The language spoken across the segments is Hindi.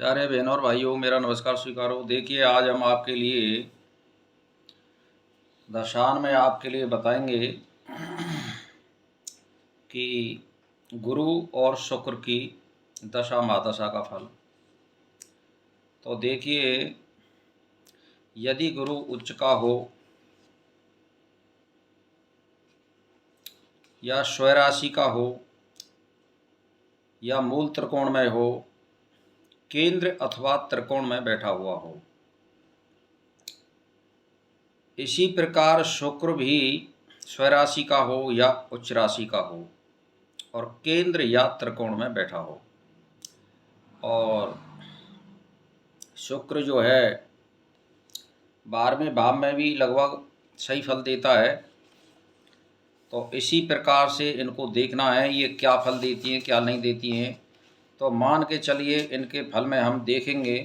प्यारे बहनों और भाइयों, मेरा नमस्कार स्वीकारो। देखिए, आज हम आपके लिए दशान में आपके लिए बताएंगे कि गुरु और शुक्र की दशा महादशा का फल। तो देखिए, यदि गुरु उच्च का हो या स्वराशि का हो या मूल त्रिकोण में हो, केंद्र अथवा त्रिकोण में बैठा हुआ हो, इसी प्रकार शुक्र भी स्वराशि का हो या उच्च राशि का हो और केंद्र या त्रिकोण में बैठा हो, और शुक्र जो है 12वें भाव में भी लगभग सही फल देता है। तो इसी प्रकार से इनको देखना है ये क्या फल देती हैं, क्या नहीं देती हैं। तो मान के चलिए इनके फल में हम देखेंगे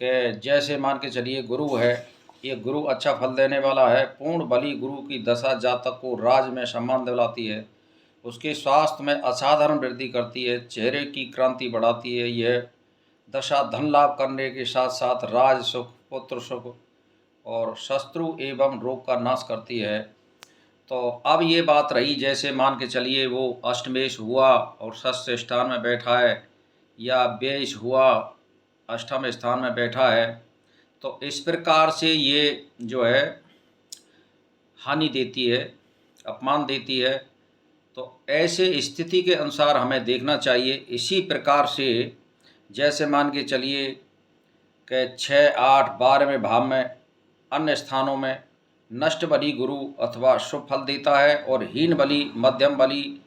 कि जैसे मान के चलिए गुरु है, ये गुरु अच्छा फल देने वाला है। पूर्ण बली गुरु की दशा जातक को राज में सम्मान दिलाती है, उसके स्वास्थ्य में असाधारण वृद्धि करती है, चेहरे की क्रांति बढ़ाती है। यह दशा धन लाभ करने के साथ साथ राज सुख, पुत्र सुख और शत्रु एवं रोग का नाश करती है। तो अब ये बात रही, जैसे मान के चलिए वो अष्टमेश हुआ और षष्ठ स्थान में बैठा है या व्यय हुआ अष्टम स्थान में बैठा है, तो इस प्रकार से ये जो है हानि देती है, अपमान देती है। तो ऐसे स्थिति के अनुसार हमें देखना चाहिए। इसी प्रकार से जैसे मान के चलिए कि 6, 8, 12वें भाव में अन्य स्थानों में नष्ट बली गुरु अथवा शुभ फल देता है, और हीन बली मध्यम बली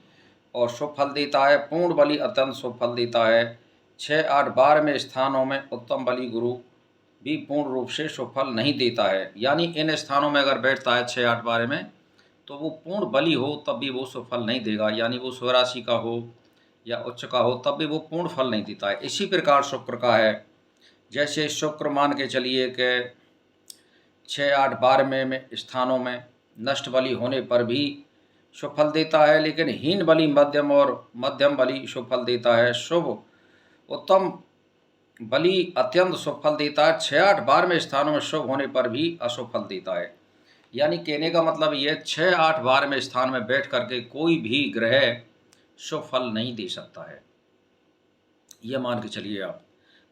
और शुभ फल देता है, पूर्ण बली अत्यंत शुभ फल देता है। 6, 8, 12वें स्थानों में उत्तम बली गुरु भी पूर्ण रूप से शुभ फल नहीं देता है। यानी इन स्थानों में अगर बैठता है 6, 8, 12 में, तो वो पूर्ण बली हो तब भी वो शुभ फल नहीं देगा। यानी वो स्वराशि का हो या उच्च का हो तब भी वो पूर्ण फल नहीं देता है। इसी प्रकार शुक्र का है। जैसे शुक्र मान के चलिए कि 6, 8, 12 में स्थानों में नष्ट बली होने पर भी शुभ फल देता है, लेकिन हीन बली मध्यम और मध्यम बली शुभ फल देता है। शुभ उत्तम बली अत्यंत शुभ फल देता है। 6, 8, 12 स्थानों में शुभ होने पर भी अशुभ फल देता है। यानी कहने का मतलब ये 6, 8, 12 स्थान में बैठ करके कोई भी ग्रह शुभ फल नहीं दे सकता है, यह मान के चलिए आप।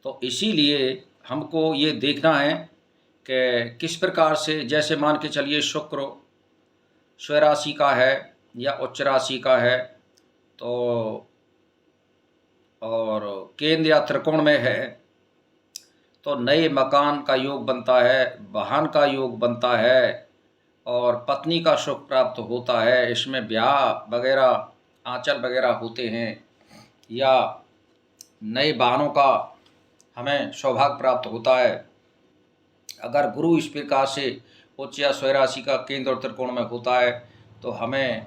तो इसीलिए हमको ये देखना है कि किस प्रकार से, जैसे मान के चलिए शुक्र स्वराशि का है या उच्च राशि का है, तो और केंद्र या त्रिकोण में है, तो नए मकान का योग बनता है, वाहन का योग बनता है और पत्नी का सुख प्राप्त होता है। इसमें ब्याह वगैरह, आंचल वगैरह होते हैं, या नए वाहनों का हमें सौभाग्य प्राप्त होता है। अगर गुरु इस प्रकार से उच्च या स्वराशि का केंद्र और त्रिकोण में होता है तो हमें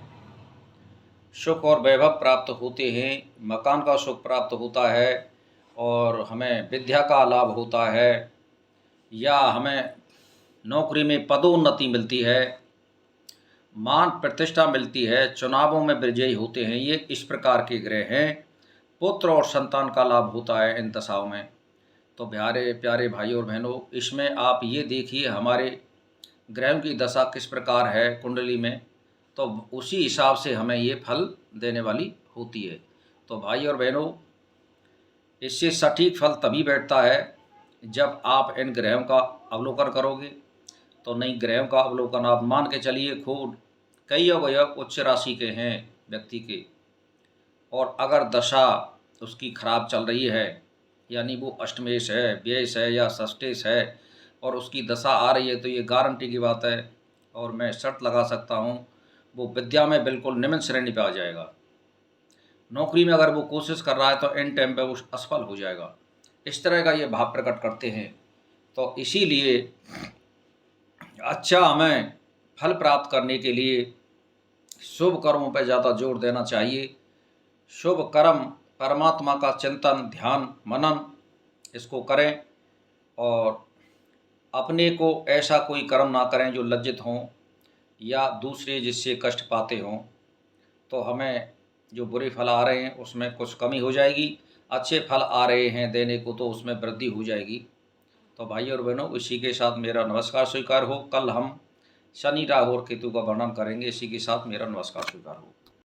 सुख और वैभव प्राप्त होते हैं, मकान का सुख प्राप्त होता है और हमें विद्या का लाभ होता है, या हमें नौकरी में पदोन्नति मिलती है, मान प्रतिष्ठा मिलती है, चुनावों में विजयी होते हैं। ये इस प्रकार के ग्रह हैं। पुत्र और संतान का लाभ होता है इन दशाओं में। तो प्यारे प्यारे भाइयों और बहनों, इसमें आप ये देखिए हमारे ग्रहों की दशा किस प्रकार है कुंडली में, तो उसी हिसाब से हमें ये फल देने वाली होती है। तो भाई और बहनों, इससे सटीक फल तभी बैठता है जब आप इन ग्रहों का अवलोकन करोगे। तो नई ग्रहों का अवलोकन आप मान के चलिए, खूब कई अवयव उच्च राशि के हैं व्यक्ति के, और अगर दशा उसकी खराब चल रही है, यानी वो अष्टमेश है, व्ययश है या षष्ठेश है, और उसकी दशा आ रही है, तो ये गारंटी की बात है और मैं शर्त लगा सकता हूँ वो विद्या में बिल्कुल निम्न श्रेणी पे आ जाएगा। नौकरी में अगर वो कोशिश कर रहा है तो इन टाइम पे वो असफल हो जाएगा। इस तरह का ये भाव प्रकट करते हैं। तो इसीलिए अच्छा हमें फल प्राप्त करने के लिए शुभ कर्मों पर ज़्यादा जोर देना चाहिए। शुभ कर्म, परमात्मा का चिंतन, ध्यान, मनन, इसको करें, और अपने को ऐसा कोई कर्म ना करें जो लज्जित हों या दूसरे जिससे कष्ट पाते हों। तो हमें जो बुरे फल आ रहे हैं उसमें कुछ कमी हो जाएगी। अच्छे फल आ रहे हैं देने को तो उसमें वृद्धि हो जाएगी। तो भाई और बहनों, इसी के साथ मेरा नमस्कार स्वीकार हो। कल हम शनि, राहु और केतु का वर्णन करेंगे। इसी के साथ मेरा नमस्कार स्वीकार हो।